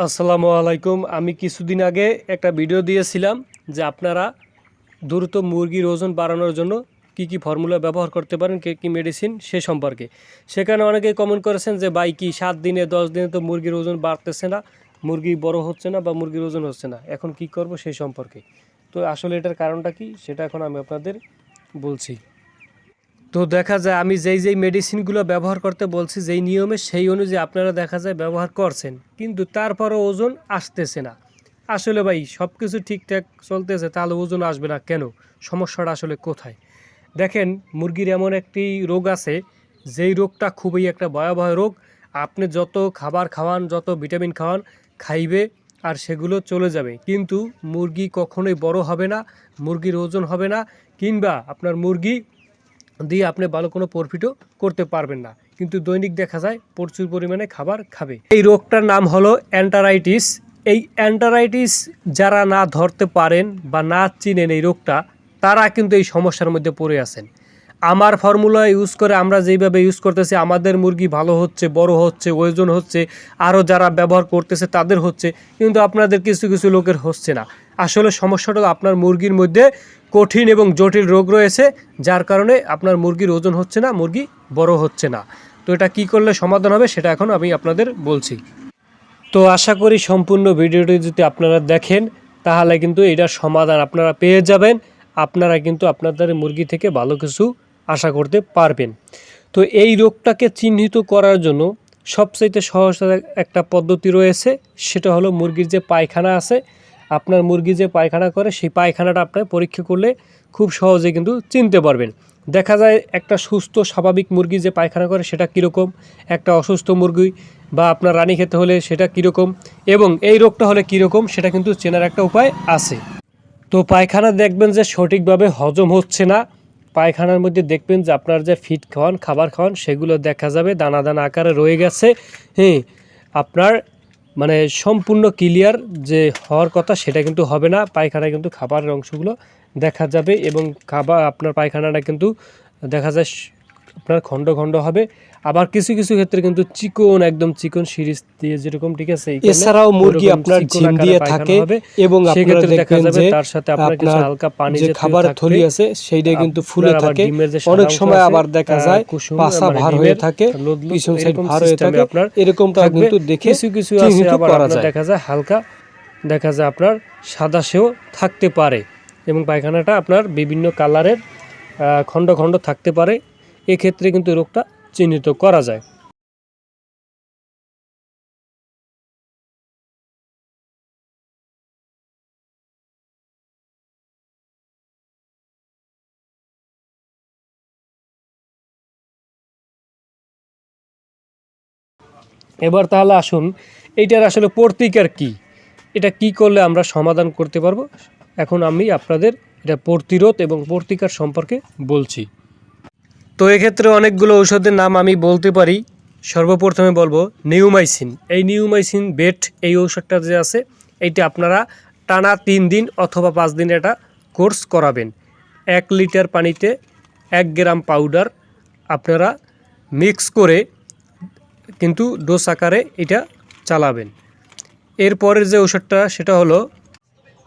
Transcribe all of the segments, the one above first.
আসসালামু আলাইকুম। আমি কিছুদিন আগে একটা ভিডিও দিয়েছিলাম যে আপনারা দ্রুত মুরগির ওজন বাড়ানোর জন্য কি ফর্মুলা ব্যবহার করতে পারেন, কি মেডিসিন সে সম্পর্কে। সেখানে অনেকেই কমেন্ট করেছেন যে ভাই কি 7 দিনে 10 দিনে তো মুরগির ওজন বাড়তেছে না, মুরগি বড় হচ্ছে না বা মুরগির ওজন হচ্ছে না, এখন কি করব সেই সম্পর্কে। তো আসলে এটার কারণটা কি সেটা এখন আমি আপনাদের বলছি। তো দেখা যায় আমি যেই মেডিসিনগুলো ব্যবহার করতে বলছি, যেই নিয়মে সেই অনুযায়ী আপনারা দেখা যায় ব্যবহার করছেন, কিন্তু তারপরও ওজন আসতেছে না। আসলে ভাই সব কিছু ঠিকঠাক চলতেছে, তাহলে ওজন আসবে না কেন? সমস্যাটা আসলে কোথায়? দেখেন, মুরগির এমন একটি রোগ আছে, যেই রোগটা খুবই একটা ভয়াবহ রোগ। আপনি যত খাবার খাওয়ান, যত ভিটামিন খাওয়ান, খাইবে আর সেগুলো চলে যাবে, কিন্তু মুরগি কখনোই বড় হবে না, মুরগির ওজন হবে না, কিংবা আপনার মুরগি দিয়ে আপনি ভালো কোনো প্রফিটও করতে পারবেন না। কিন্তু দৈনিক দেখা যায় প্রচুর পরিমাণে খাবার খাবে। এই রোগটার নাম হলো এন্টারাইটিস। এই এন্টারাইটিস যারা না ধরতে পারেন বা না চিনেন এই রোগটা, তারা কিন্তু এই সমস্যার মধ্যে পড়ে আছেন। আমার ফর্মুলা ইউজ করে আমরা যেইভাবে ইউজ করতেছি, আমাদের মুরগি ভালো হচ্ছে, বড় হচ্ছে, ওজন হচ্ছে, আরও যারা ব্যবহার করতেছে তাদের হচ্ছে, কিন্তু আপনাদের কিছু কিছু লোকের হচ্ছে না। আসলে সমস্যাটা আপনার মুরগির মধ্যে কঠিন এবং জটিল রোগ রয়েছে, যার কারণে আপনার মুরগির ওজন হচ্ছে না, মুরগি বড় হচ্ছে না। তো এটা কি করলে সমাধান হবে সেটা এখন আমি আপনাদের বলছি। তো আশা করি সম্পূর্ণ ভিডিওটি যদি আপনারা দেখেন, তাহলে কিন্তু এটার সমাধান আপনারা পেয়ে যাবেন। আপনারা কিন্তু আপনাদের মুরগি থেকে ভালো কিছু আশা করতে পারবেন। তো এই রোগটাকে চিহ্নিত করার জন্য সবচাইতে সহজ একটা পদ্ধতি রয়েছে, সেটা হলো মুরগির যে পায়খানা আছে, আপনার মুরগি যে পায়খানা করে সেই পায়খানাটা আপনি পরীক্ষা করলে খুব সহজে কিন্তু চিনতে পারবেন। দেখা যায় একটা সুস্থ স্বাভাবিক মুরগি যে পায়খানা করে সেটা কীরকম, একটা অসুস্থ মুরগি বা আপনার রানী খেতে হলে সেটা কীরকম, এবং এই রোগটা হলে কীরকম, সেটা কিন্তু চেনার একটা উপায় আছে। তো পায়খানা দেখবেন যে সঠিকভাবে হজম হচ্ছে না, পায়খানার মধ্যে দেখবেন যে আপনার যে ফিড খাওয়ান, খাবার খাওয়ান, সেগুলো দেখা যাবে দানা দানা আকারে রয়ে গেছে। হ্যাঁ, আপনার মানে সম্পূর্ণ ক্লিয়ার যে হওয়ার কথা সেটা কিন্তু হবে না। পায়খানায় কিন্তু খাবারের অংশগুলো দেখা যাবে, এবং আপনার পায়খানাটা কিন্তু দেখা যায় আপনার খণ্ড খণ্ড হবে। আবার কিছু কিছু ক্ষেত্রে কিন্তু চিকন, একদম চিকন সিরিজ দিয়ে যেরকম, ঠিক আছে। এছাড়াও মুরগি আপনার ঝিম দিয়ে থাকে, এবং আপনারা দেখবেন যে তার সাথে আপনার কিছু হালকা পানি যে খাবারের থলি আছে সেইটা কিন্তু ফুলে থাকে। অনেক সময় আবার দেখা যায় পাছা ভার হয়ে থাকে, পিছন সাইড ভার হয়ে থাকে, আপনার এরকমটা কিন্তু দেখে কিছু কিছু আছে আবার আপনার দেখা যায় হালকা, দেখা যায় আপনার সাদা সেও থাকতে পারে, এবং পায়খানাটা আপনার বিভিন্ন কালারের খণ্ড খণ্ড থাকতে পারে। এক্ষেত্রে কিন্তু রোগটা চিহ্নিত করা যায়। এবার তাহলে আসুন এইটার আসলে প্রতিকার কি, এটা কি করলে আমরা সমাধান করতে পারবো। এখন আমি আপনাদের এটা প্রতিরোধ এবং প্রতিকার সম্পর্কে বলছি। তো এক্ষেত্রে অনেকগুলো ঔষধের নাম আমি বলতে পারি। সর্বপ্রথমে বলবো নিউমাইসিন। এই নিউমাইসিন বেট, এই ঔষধটা যে আছে, এইটা আপনারা টানা 3 দিন অথবা 5 দিন এটা কোর্স করাবেন। 1 লিটার পানিতে 1 গ্রাম পাউডার আপনারা মিক্স করে কিন্তু ডোজ আকারে এটা চালাবেন। এরপরের যে ওষুধটা সেটা হলো,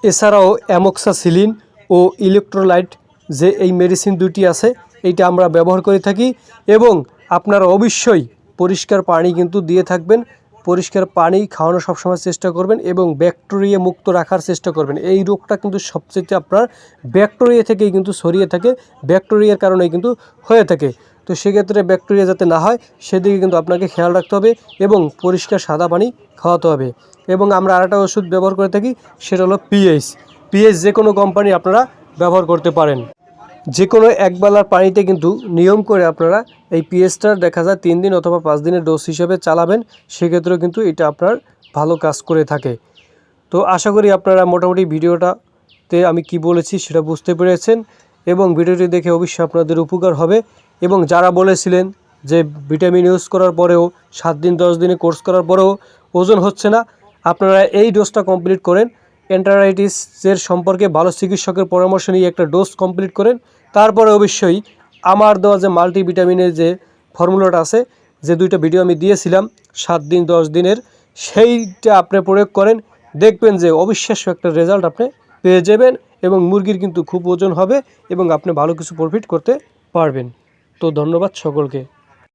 এছাড়াও অ্যামোক্সাসিলিন ও ইলেকট্রোলাইট, যে এই মেডিসিন দুটি আছে, এইটা আমরা ব্যবহার করে থাকি। এবং আপনারা অবশ্যই পরিষ্কার পানি কিন্তু দিয়ে থাকবেন, পরিষ্কার পানি খাওয়ানোর সবসময় চেষ্টা করবেন, এবং ব্যাকটেরিয়া মুক্ত রাখার চেষ্টা করবেন। এই রোগটা কিন্তু সবচেয়ে আপনার ব্যাকটেরিয়া থেকেই কিন্তু ছড়িয়ে থাকে, ব্যাকটেরিয়ার কারণেই কিন্তু হয়ে থাকে। তো সেক্ষেত্রে ব্যাকটেরিয়া যাতে না হয় সেদিকে কিন্তু আপনাকে খেয়াল রাখতে হবে, এবং পরিষ্কার সাদা পানি খাওয়াতে হবে। এবং আমরা আরেকটা ওষুধ ব্যবহার করে থাকি, সেটা হলো পিএইচ। যে কোনো কোম্পানি আপনারা ব্যবহার করতে পারেন। যে কোনো একবেলার পানিতে কিন্তু নিয়ম করে আপনারা এই পিএইচটা দেখা যায় 3 দিন অথবা 5 দিনের ডোজ হিসেবে চালাবেন, সেক্ষেত্রেও কিন্তু এটা আপনার ভালো কাজ করে থাকে। তো আশা করি আপনারা মোটামুটি ভিডিওটাতে আমি কি বলেছি সেটা বুঝতে পেরেছেন, এবং ভিডিওটি দেখে অবশ্যই আপনাদের উপকার হবে। এবং যারা বলেছিলেন যে ভিটামিন ইউজ করার পরেও 7 দিন 10 দিনে কোর্স করার পরেও ওজন হচ্ছে না, আপনারা এই ডোজটা কমপ্লিট করেন। এন্টারাইটিসের সম্পর্কে ভালো চিকিৎসকের পরামর্শ নিয়ে একটা ডোজ কমপ্লিট করেন। তারপরে অবশ্যই আমার দেওয়া যে মাল্টিভিটামিনের যে ফর্মুলাটা আছে, যে 2টা ভিডিও আমি দিয়েছিলাম 7 দিন 10 দিনের, সেইটা আপনি প্রয়োগ করেন, দেখবেন যে অবিশ্বাস্য একটা রেজাল্ট আপনি পেয়ে যাবেন এবং মুরগির কিন্তু খুব ওজন হবে এবং আপনি ভালো কিছু প্রফিট করতে পারবেন। তো ধন্যবাদ সকলকে।